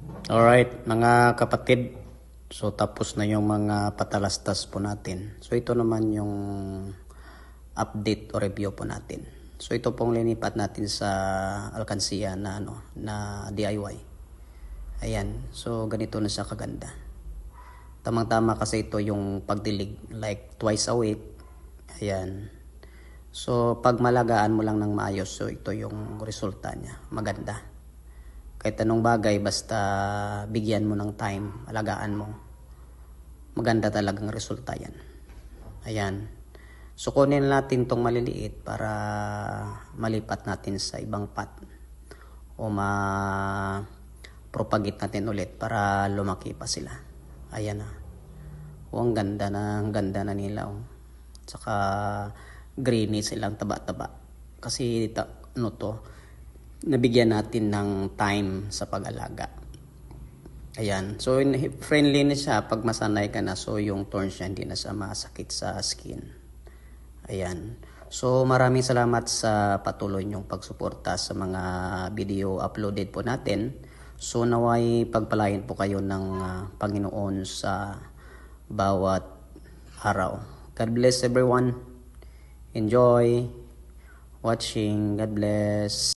Alright, mga kapatid. So, tapos na yung mga patalastas po natin. So, ito naman yung update o review po natin. So, ito pong linipat natin sa alkansiya na DIY. Ayan. So, ganito na siya kaganda. Tamang-tama kasi ito yung pagdilig like twice a week. Ayan. So, pag malagaan mo lang ng maayos, so ito yung resulta niya. Maganda. Kahit anong bagay, basta bigyan mo ng time, alagaan mo, maganda talagang resulta yan. Ayan. So, kunin natin tong maliliit para malipat natin sa ibang pot o ma-propagate natin ulit para lumaki pa sila. Ayan na. O, ang ganda na nila. Oh. Tsaka greeny silang taba-taba. Kasi nabigyan natin ng time sa pag-alaga. Ayan. So, friendly na siya pag masanay ka na. So, yung thorns niya hindi na siya masakit sa skin. Ayan. So, maraming salamat sa patuloy niyong pagsuporta sa mga video uploaded po natin. So, naway pagpalain po kayo ng Panginoon sa bawat araw. God bless everyone. Enjoy watching. God bless.